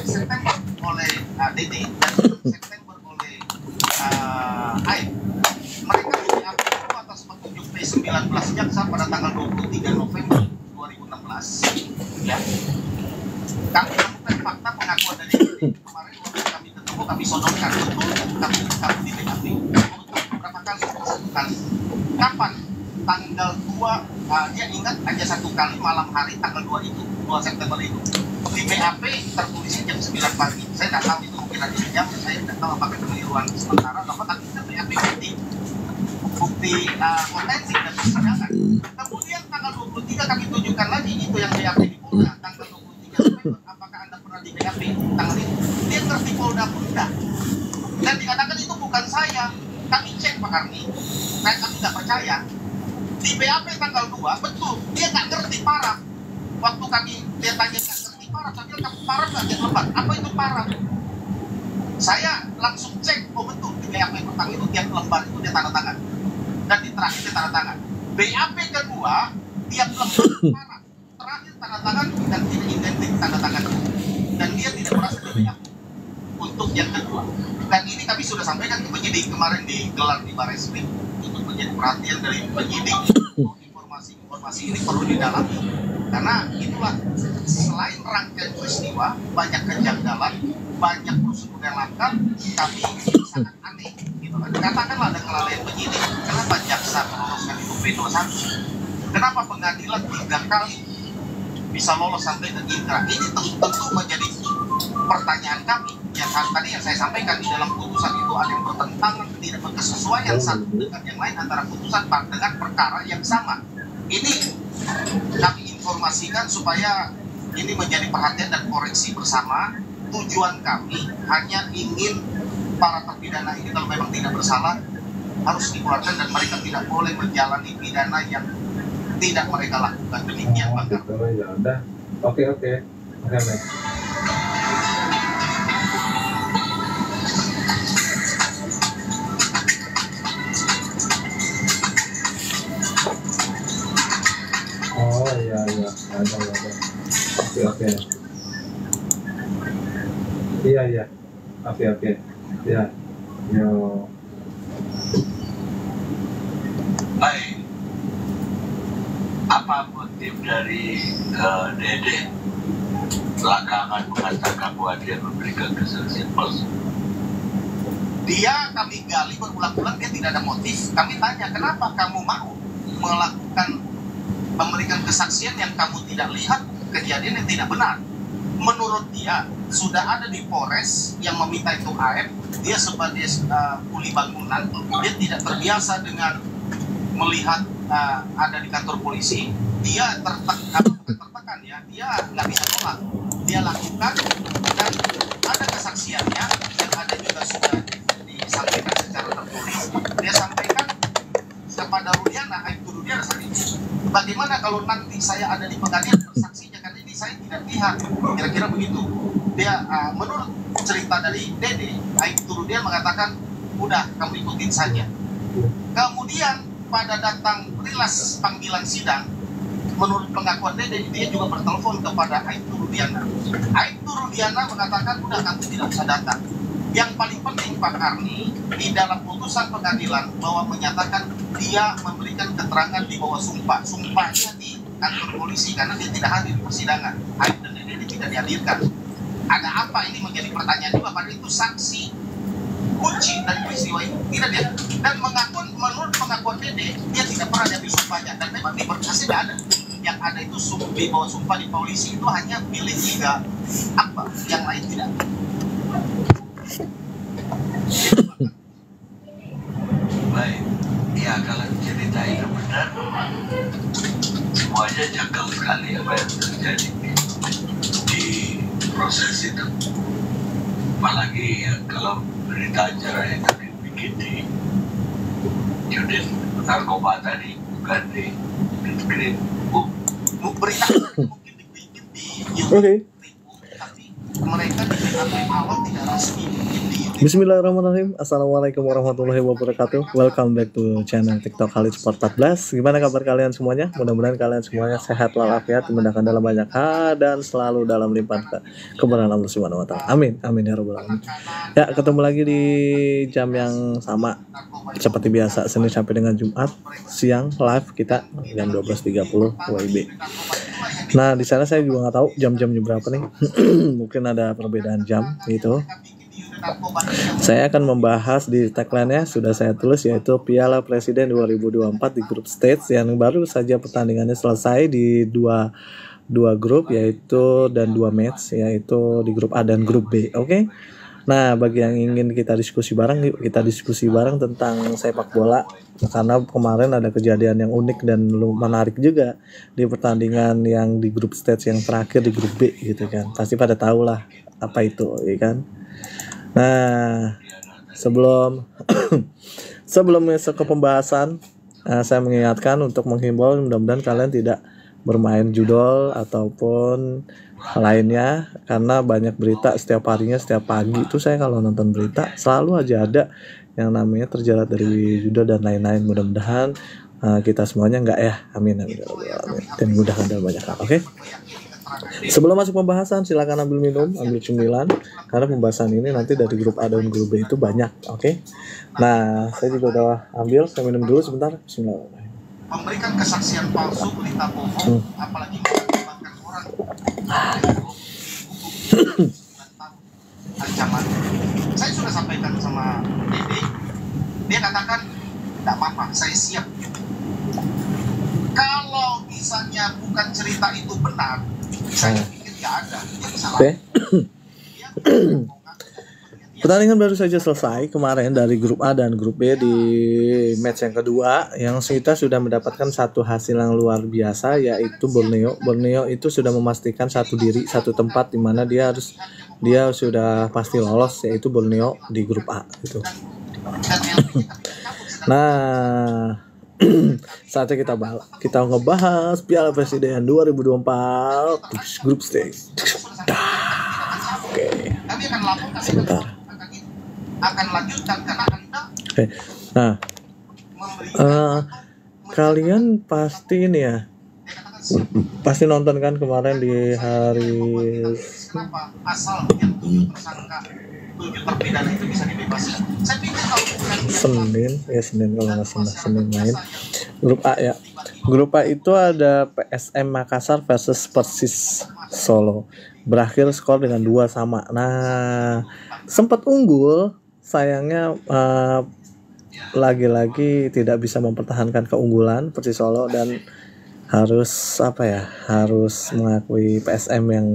September oleh DT dan September oleh AIP. Mereka BAP itu atas petunjuk P19 Jaksa pada tanggal 23 November 2016. Ya. Kami menemukan fakta pengakuan dari DT. Kemarin waktu kami ketemu, kami sodorkan betul kami di BAP. Beberapa kali, satu kali. Kapan? Tanggal 2, dia ingat aja satu kali malam hari tanggal 2 itu, 2 September itu. Di BAP tertulisnya jam 9 pagi. Saya tidak tahu itu mungkin ada jam, saya tidak tahu apakah keliruan sementara atau tapi kita BAP bukti potensi dan persidangan. Kemudian tanggal 23 kami tunjukkan lagi itu yang BAP di Polda. Tanggal 23 November, apakah Anda pernah di BAP tanggal itu? Dia ngerti Polda pun enggak. Dan dikatakan itu bukan saya. Kami cek Pak Karni, kami nggak percaya. Di BAP tanggal 2, betul, dia nggak ngerti parah. Waktu kami, dia tanya nggak ngerti parah, saya bilang, parah nggak dia lembar? Apa itu parah? Saya langsung cek, oh betul, di BAP pertama itu tiap lembar itu dia tanda tangan. Dan di terakhir dia tanda tangan. BAP kedua, tiap lembar parah. Terakhir tanda tangan dan tidak identik tanda tangan. Dan dia tidak merasa di BAP untuk yang kedua. Dan ini kami sudah sampaikan ke penyidik kemarin digelar di Barreskrim untuk menjadi perhatian dari penyidik. Informasi ini perlu didalami karena itulah selain rangkaian peristiwa banyak kejanggalan, banyak prosedur yang langka, tapi sangat aneh gitu kan. Katakanlah ada kelalaian penyidik, kenapa jaksa meloloskan itu P21, kenapa pengadilan 3 kali bisa lolos sampai ke inkrah? Ini tentu menjadi pertanyaan kami. Yang tadi yang saya sampaikan di dalam putusan itu ada yang bertentangan, tidak berkesesuaian satu dengan yang lain antara putusan dengan perkara yang sama. Ini kami informasikan supaya ini menjadi perhatian dan koreksi bersama. Tujuan kami hanya ingin para terpidana ini kalau memang tidak bersalah harus dikeluarkan dan mereka tidak boleh menjalani pidana yang tidak mereka lakukan. Demikian Pak. Ya udah. Oke. Baik. Oh iya ada. Oke. Iya. Oke. Ya. Yo. Baik. Apa motif dari Dede belakangan mengatakan bahwa dia memberikan kesaksian palsu? Dia kami gali berulang-ulang, dia tidak ada motif. Kami tanya, kenapa kamu mau memberikan kesaksian yang kamu tidak lihat kejadian yang tidak benar? Menurut dia, sudah ada di Polres yang meminta itu AF, dia sebagai kuli bangunan, dia tidak terbiasa dengan melihat ada di kantor polisi, dia tertekan ya, dia nggak bisa tolak, dia lakukan dan ada kesaksiannya yang ada juga sudah disampaikan secara tertulis. Dia sampaikan kepada Rudiana, Aibtu Rudiana saat ini, bagaimana kalau nanti saya ada di pengadilan bersaksinya, karena ini saya tidak lihat, kira-kira begitu. Dia menurut cerita dari Dede, Aibtu Rudiana mengatakan, udah kamu ikutin saja. Kemudian pada datang rilas panggilan sidang, menurut pengakuan Dede, dia juga bertelepon kepada Aibtu Rudiana. Aibtu Rudiana mengatakan, udah kamu tidak usah datang. Yang paling penting Pak Karni, di dalam putusan pengadilan bahwa menyatakan dia memberikan keterangan di bawah sumpah. Sumpahnya di kantor polisi karena dia tidak hadir di persidangan. Aib dan Dede tidak dihadirkan. Ada apa ini menjadi pertanyaan juga, padahal itu saksi kunci dari peristiwa itu. Tidak dia. Dan menurut pengakuan Dede, dia tidak pernah diambil sumpahnya. Dan memang di berkas tidak ada. Yang ada itu di bawah sumpah di polisi itu hanya milik 3 apa, yang lain tidak. Baik, ya kalau cerita itu benar, semuanya janggal sekali apa yang terjadi di proses itu. Apalagi ya, kalau berita acara yang dibikin di unit narkoba tadi, bukan di screen book. Berita mungkin dibikin di YouTube, tapi mereka di awal tidak resmi, mungkin di Bismillahirrahmanirrahim. Assalamualaikum warahmatullahi wabarakatuh. Welcome back to channel TikTok Khalid Sport 14. Gimana kabar kalian semuanya? Mudah-mudahan kalian semuanya sehat walafiat, dimudahkan dalam banyak hal, dan selalu dalam limpahan kebenaran Allah Subhanahu wa taala. Amin. Amin ya rabbal alamin. Ya, ketemu lagi di jam yang sama seperti biasa, Senin sampai dengan Jumat siang live kita jam 12.30 WIB. Nah, di sana saya juga nggak tahu jam-jamnya berapa nih. Mungkin ada perbedaan jam gitu. Saya akan membahas di tagline-nya sudah saya tulis, yaitu Piala Presiden 2024 di grup stage yang baru saja pertandingannya selesai di dua grup, yaitu dan 2 match, yaitu di grup A dan grup B. Oke. Nah, bagi yang ingin kita diskusi bareng, yuk kita diskusi bareng tentang sepak bola, karena kemarin ada kejadian yang unik dan menarik juga di pertandingan yang di grup stage yang terakhir di grup B gitu kan. Pasti pada tahu lah apa itu, ya kan. Nah, sebelum masuk ke pembahasan, saya mengingatkan untuk menghimbau mudah-mudahan kalian tidak bermain judol ataupun lainnya, karena banyak berita setiap harinya, setiap pagi itu saya kalau nonton berita selalu aja ada yang namanya terjerat dari judol dan lain-lain. Mudah-mudahan kita semuanya enggak ya. Amin amin dan mudahkan dalam banyak hal. Oke. Sebelum masuk pembahasan, silakan ambil minum, ambil cemilan, karena pembahasan ini nanti dari grup A dan grup B itu banyak. Oke. Nah, saya juga udah ambil, saya minum dulu sebentar. Bismillahirrahmanirrahim. Memberikan kesaksian palsu, berita bohong, apalagi mengakibatkan orang ancaman. Saya sudah sampaikan sama Dede, dia katakan tidak apa-apa, saya siap. Kalau misalnya bukan cerita itu benar, saya pikir nggak ada yang salah. Oke. Pertandingan baru saja selesai kemarin dari grup A dan grup B di match yang kedua, yang kita sudah mendapatkan satu hasil yang luar biasa, yaitu Borneo itu sudah memastikan satu tempat di mana dia sudah pasti lolos, yaitu Borneo di grup A gitu. Nah, saatnya kita ngebahas Piala Presiden 2024 grup stage. Oke. Sebentar. Akan lanjutkan karena Anda. Oke. Nah, kalian pasti ini ya, pasti nonton kan kemarin di hari asal yang 7 tersangka, 7 terpidana itu bisa dibebaskan. Saya pikir kalau Senin kalau nggak salah, Senin main grup A ya. Grup A itu ada PSM Makassar versus Persis Solo. Berakhir skor dengan 2-2. Nah, sempat unggul, sayangnya lagi-lagi tidak bisa mempertahankan keunggulan Persis Solo dan harus mengakui PSM yang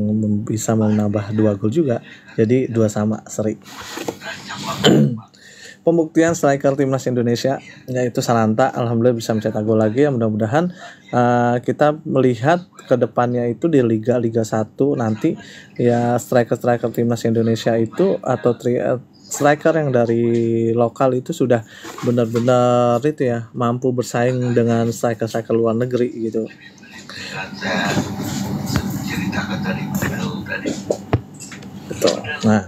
bisa menambah 2 gol juga. Jadi 2-2 seri. Pembuktian striker timnas Indonesia yaitu Sananta, alhamdulillah bisa mencetak gol lagi. Ya, mudah-mudahan kita melihat ke depannya itu di Liga 1 nanti ya, striker timnas Indonesia itu atau striker yang dari lokal itu sudah benar-benar itu ya, mampu bersaing dengan striker luar negeri gitu. Betul. Nah,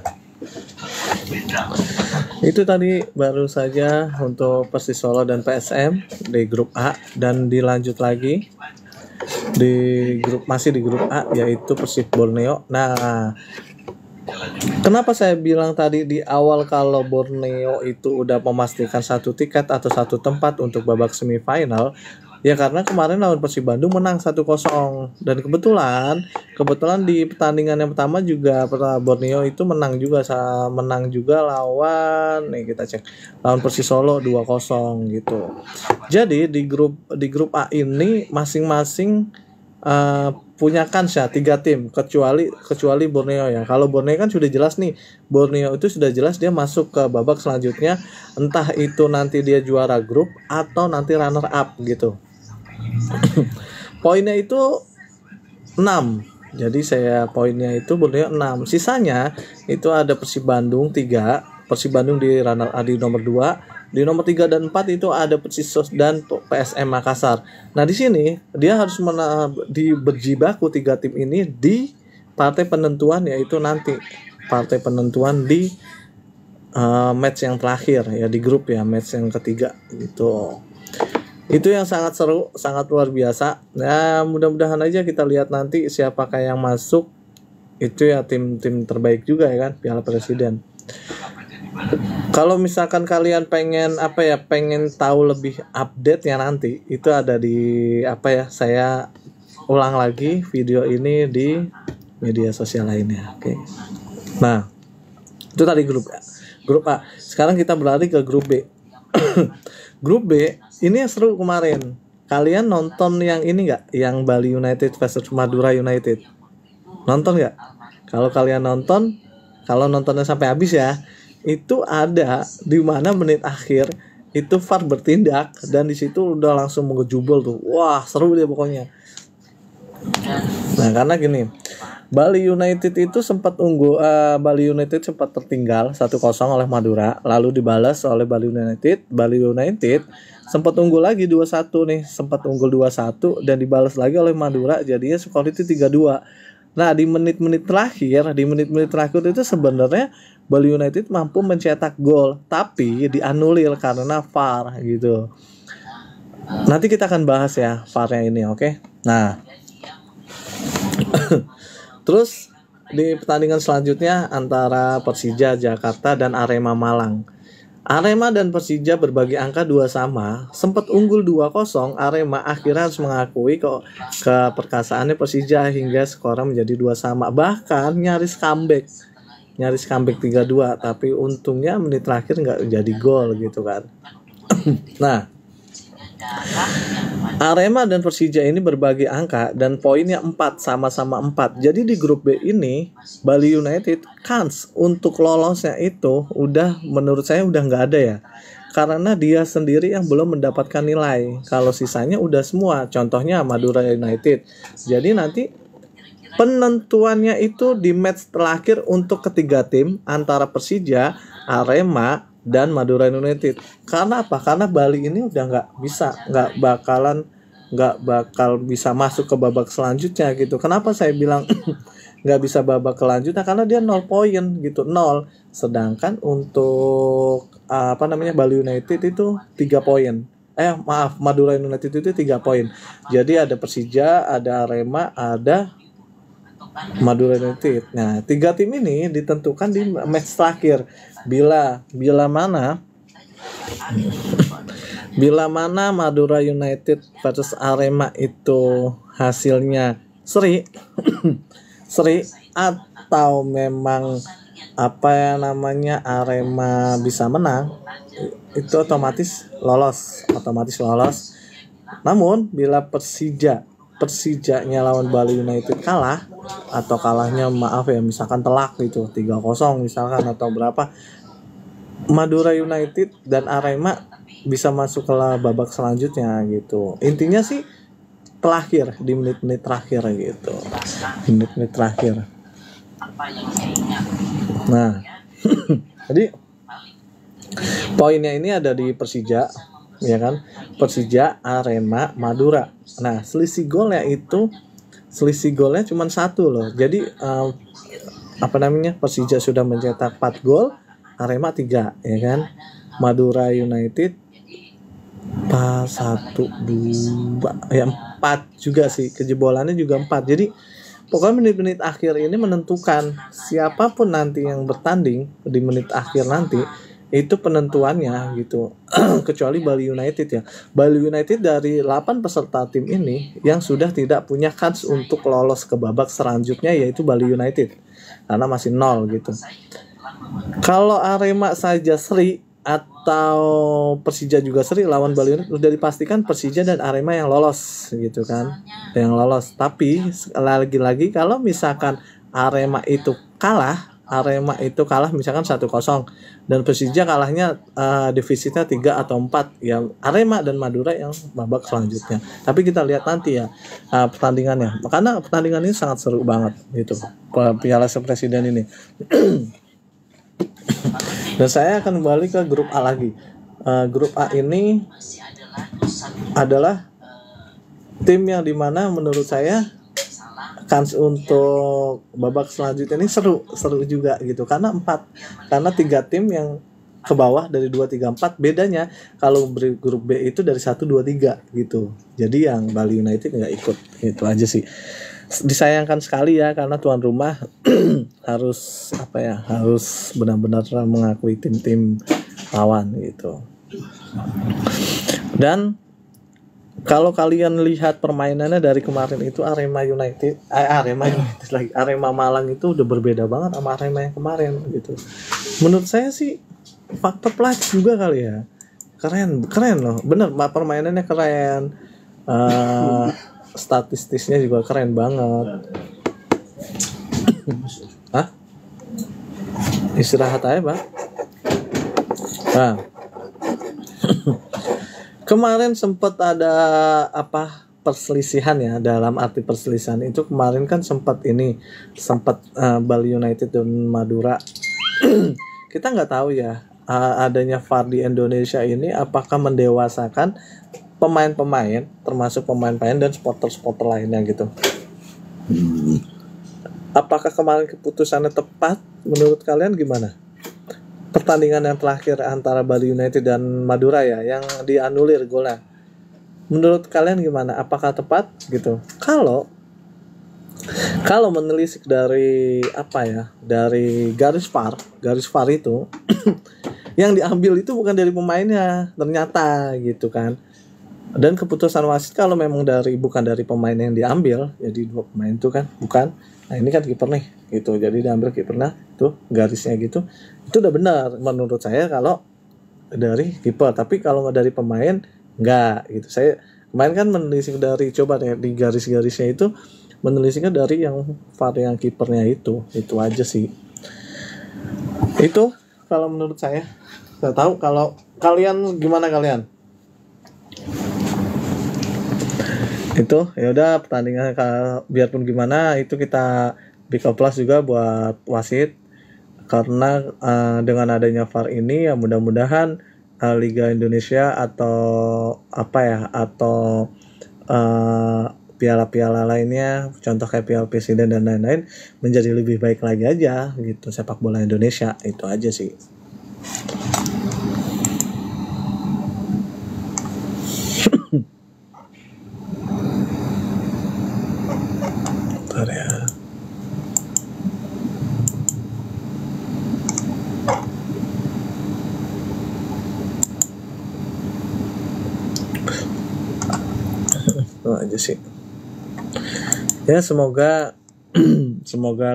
itu tadi baru saja untuk Persis Solo dan PSM di grup A, dan dilanjut lagi masih di grup A, yaitu Persib Borneo. Nah, kenapa saya bilang tadi di awal kalau Borneo itu udah memastikan satu tiket atau satu tempat untuk babak semifinal? Ya karena kemarin lawan Persib Bandung menang 1-0, dan kebetulan di pertandingan yang pertama juga Borneo itu menang juga lawan lawan Persis Solo 2-0 gitu. Jadi di grup A ini masing-masing punya kans ya 3 tim kecuali Borneo ya. Kalau Borneo kan sudah jelas nih, Borneo itu sudah jelas dia masuk ke babak selanjutnya, entah itu nanti dia juara grup atau nanti runner up gitu. Poinnya itu 6. Jadi poinnya itu Borneo 6. Sisanya itu ada Persib Bandung 3. Persib Bandung di nomor 2. Di nomor 3 dan 4 itu ada Persis dan PSM Makassar. Nah, di sini dia harus berjibaku 3 tim ini di partai penentuan, yaitu nanti partai penentuan di match yang terakhir ya, di grup ya, match yang ketiga gitu. Itu yang sangat seru, sangat luar biasa. Nah, mudah-mudahan aja kita lihat nanti siapakah yang masuk. Itu ya tim-tim terbaik juga ya kan, Piala Presiden. Kalau misalkan kalian pengen pengen tahu lebih update ya nanti, itu ada di saya ulang lagi video ini di media sosial lainnya. Oke. Nah, itu tadi grup A. Sekarang kita beralih ke grup B. Grup B ini yang seru kemarin. Kalian nonton yang ini nggak? Yang Bali United versus Madura United. Nonton nggak? Kalau kalian nonton, kalau nontonnya sampai habis ya, itu ada di mana menit akhir itu VAR bertindak dan di situ udah langsung mengejubel tuh. Wah, seru dia pokoknya. Nah, karena gini, Bali United itu sempat Bali United sempat tertinggal 1-0 oleh Madura, lalu dibalas oleh Bali United. Bali United sempat unggul lagi 2-1 nih, sempat unggul 2-1 dan dibalas lagi oleh Madura, jadinya skor itu 3-2. Nah, di menit-menit terakhir itu sebenarnya Bali United mampu mencetak gol, tapi dianulir karena VAR gitu. Nanti kita akan bahas ya VAR-nya ini, oke? Nah, terus di pertandingan selanjutnya antara Persija Jakarta dan Arema Malang. Arema dan Persija berbagi angka 2 sama, sempat unggul 2-0. Arema akhirnya harus mengakui keperkasaannya Persija hingga skornya menjadi 2 sama. Bahkan nyaris comeback 3-2, tapi untungnya menit terakhir nggak jadi gol gitu kan. Nah, Arema dan Persija ini berbagi angka dan poinnya 4, sama-sama 4. Jadi di grup B ini Bali United kans untuk lolosnya itu menurut saya udah nggak ada ya. Karena dia sendiri yang belum mendapatkan nilai. Kalau sisanya udah semua. Contohnya Madura United. Jadi nanti penentuannya itu di match terakhir untuk ketiga tim antara Persija, Arema dan Madura United. Karena apa? Karena Bali ini udah nggak bakal bisa masuk ke babak selanjutnya gitu. Kenapa saya bilang nggak bisa babak selanjutnya? Karena dia 0 poin gitu, 0. Sedangkan untuk Bali United itu 3 poin. Madura United itu 3 poin. Jadi ada Persija, ada Arema, ada Madura United. Nah, 3 tim ini ditentukan di match terakhir. Bila mana Madura United versus Arema itu hasilnya seri atau memang Arema bisa menang, itu otomatis lolos. Namun bila Persijanya lawan Bali United kalah, atau kalahnya misalkan telak gitu 3-0 misalkan atau berapa, Madura United dan Arema bisa masuk ke babak selanjutnya gitu. Intinya sih terakhir di menit-menit terakhir gitu. Menit-menit terakhir. Nah, jadi poinnya ini ada di Persija, ya kan? Persija, Arema, Madura. Nah, selisih golnya cuma 1 loh. Jadi Persija sudah mencetak 4 gol, Arema 3, ya kan? Madura United 1, 2, ya 4 juga sih. Kejebolannya juga 4. Jadi pokoknya menit-menit akhir ini menentukan siapapun nanti yang bertanding di menit akhir nanti, itu penentuannya gitu. Kecuali Bali United ya. Bali United dari 8 peserta tim ini yang sudah tidak punya kans untuk lolos ke babak selanjutnya, yaitu Bali United, karena masih 0 gitu. Kalau Arema saja seri atau Persija juga seri lawan Bali United, sudah dipastikan Persija dan Arema yang lolos gitu kan, yang lolos. Tapi lagi-lagi kalau misalkan Arema itu kalah misalkan 1-0 dan Persija kalahnya defisitnya 3 atau 4, ya Arema dan Madura yang babak selanjutnya. Tapi kita lihat nanti ya pertandingannya, karena pertandingan ini sangat seru banget gitu, Piala Presiden ini. Dan saya akan kembali ke grup A lagi. Grup A ini adalah tim yang dimana menurut saya kans untuk babak selanjutnya ini seru juga gitu, karena 3 tim yang ke bawah dari 2, 3, 4. Bedanya kalau grup B itu dari 1, 2, 3 gitu. Jadi yang Bali United nggak ikut, itu aja sih. Disayangkan sekali ya, karena tuan rumah harus harus benar-benar mengakui tim-tim lawan gitu. Dan kalau kalian lihat permainannya dari kemarin itu, Arema Malang itu udah berbeda banget sama Arema yang kemarin gitu. Menurut saya sih faktor pelatih juga kali ya. Keren loh, bener, permainannya keren, statistiknya juga keren banget. Hah? Istirahat aja, Pak. Nah. Kemarin sempat ada perselisihan ya, dalam arti perselisihan itu kemarin kan sempat Bali United dan Madura. Kita nggak tahu ya, adanya VAR di Indonesia ini apakah mendewasakan pemain-pemain, termasuk pemain-pemain dan supporter-supporter lainnya gitu. Apakah kemarin keputusannya tepat? Menurut kalian gimana? Pertandingan yang terakhir antara Bali United dan Madura ya, yang dianulir golnya. Menurut kalian gimana? Apakah tepat gitu? Kalau menelisik dari dari garis VAR itu yang diambil itu bukan dari pemainnya ternyata gitu kan. Dan keputusan wasit kalau memang bukan dari pemain yang diambil, jadi 2 pemain itu kan bukan. Nah ini kan kiper nih gitu, jadi diambil kipernya tuh garisnya gitu, itu udah benar menurut saya kalau dari kiper. Tapi kalau nggak dari pemain nggak gitu. Saya kemarin kan menelisik dari, coba deh di garis-garisnya itu menelisiknya dari yang VAR yang kipernya itu aja sih. Itu kalau menurut saya. Nggak tahu kalau kalian gimana kalian. Itu ya udah, pertandingan biarpun gimana itu kita big plus juga buat wasit, karena dengan adanya VAR ini ya mudah-mudahan Liga Indonesia atau piala-piala lainnya, contoh kayak Piala Presiden dan lain-lain, menjadi lebih baik lagi aja gitu sepak bola Indonesia. Itu aja sih. Ya. Itu aja sih. Ya semoga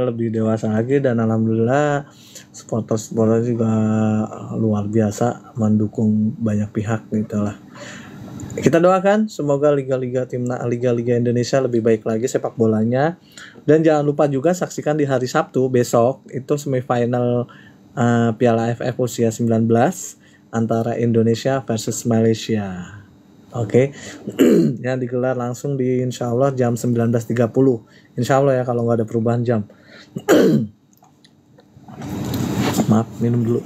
lebih dewasa lagi, dan alhamdulillah supporter juga luar biasa mendukung banyak pihak gitu lah. Kita doakan semoga liga-liga Indonesia lebih baik lagi sepak bolanya. Dan jangan lupa juga saksikan di hari Sabtu besok itu semifinal Piala AFF usia 19 antara Indonesia versus Malaysia. Oke. Yang digelar langsung di insyaallah jam 19.30. Insyaallah ya, kalau nggak ada perubahan jam. Maaf, minum dulu.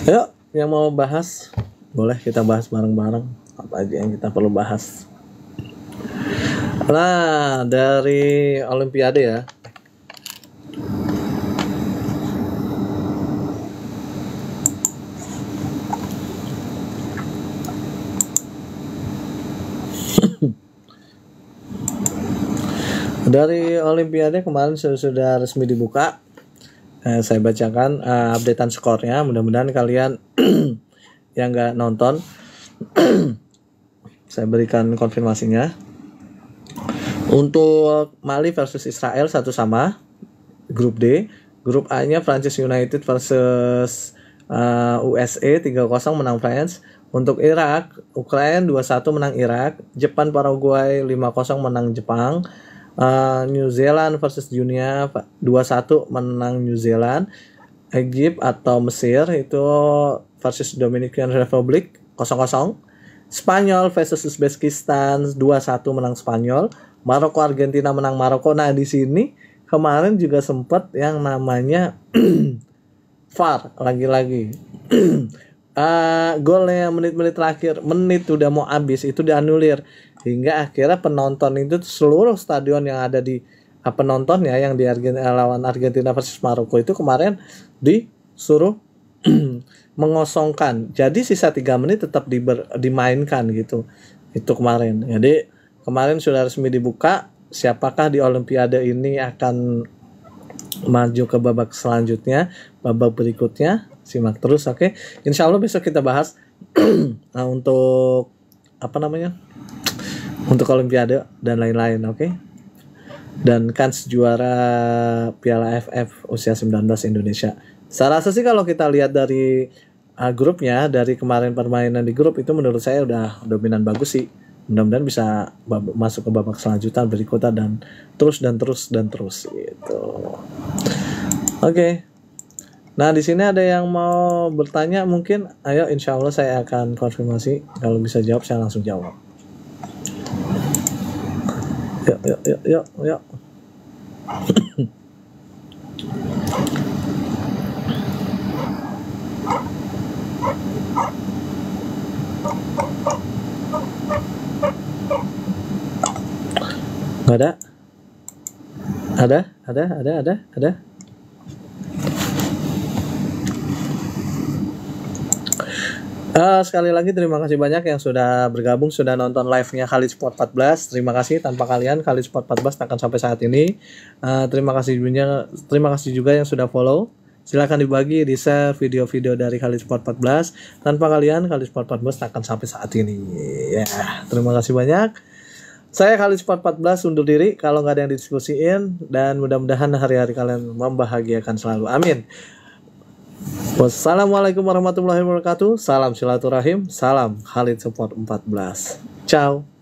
Ayo, yang mau bahas, boleh kita bahas bareng-bareng. Apa aja yang kita perlu bahas. Nah, dari Olimpiade ya. Dari Olimpiade kemarin sudah resmi dibuka. Saya bacakan updatean skornya. Mudah-mudahan kalian yang nggak nonton, saya berikan konfirmasinya. Untuk Mali versus Israel 1-1 grup D. Grup A-nya Francis United versus USA 3-0 menang France. Untuk Irak, Ukraina 2-1 menang Irak. Jepang Paraguay 5-0 menang Jepang. New Zealand versus Guinea 2-1 menang New Zealand. Egypt atau Mesir itu versus Dominican Republic 0-0. Spanyol versus Uzbekistan 2-1 menang Spanyol. Maroko Argentina menang Maroko. Nah di sini kemarin juga sempat yang namanya VAR lagi-lagi. Golnya menit-menit terakhir, menit udah mau habis itu dianulir, hingga akhirnya penonton itu seluruh stadion yang ada di penontonnya yang di lawan Argentina versus Maroko itu kemarin disuruh mengosongkan. Jadi sisa 3 menit tetap dimainkan gitu. Itu kemarin. Jadi kemarin sudah resmi dibuka siapakah di Olimpiade ini akan maju ke babak selanjutnya, babak berikutnya. Simak terus, oke. Insya Allah besok kita bahas untuk untuk Olimpiade dan lain-lain, oke. Dan kans juara Piala AFF usia 19 Indonesia. Saya rasa sih kalau kita lihat dari grupnya, dari kemarin permainan di grup itu menurut saya udah dominan bagus sih. Mudah-mudahan bisa masuk ke babak selanjutnya berikutnya dan terus gitu. Oke. Nah di sini ada yang mau bertanya mungkin, ayo insya Allah saya akan konfirmasi, kalau bisa jawab saya langsung jawab. Yuk. Ada. Sekali lagi terima kasih banyak yang sudah bergabung, sudah nonton live-nya Khalid Sport 14. Terima kasih, tanpa kalian Khalid Sport 14 akan sampai saat ini. Terima kasih juga yang sudah follow. Silakan dibagi, di-share video-video dari Khalid Sport 14. Tanpa kalian Khalid Sport 14 akan sampai saat ini. Ya, terima kasih banyak. Saya Khalid Sport 14 undur diri kalau nggak ada yang didiskusiin, dan mudah-mudahan hari-hari kalian membahagiakan selalu. Amin. Wassalamualaikum warahmatullahi wabarakatuh. Salam silaturahim. Salam Khalid Sport 14. Ciao.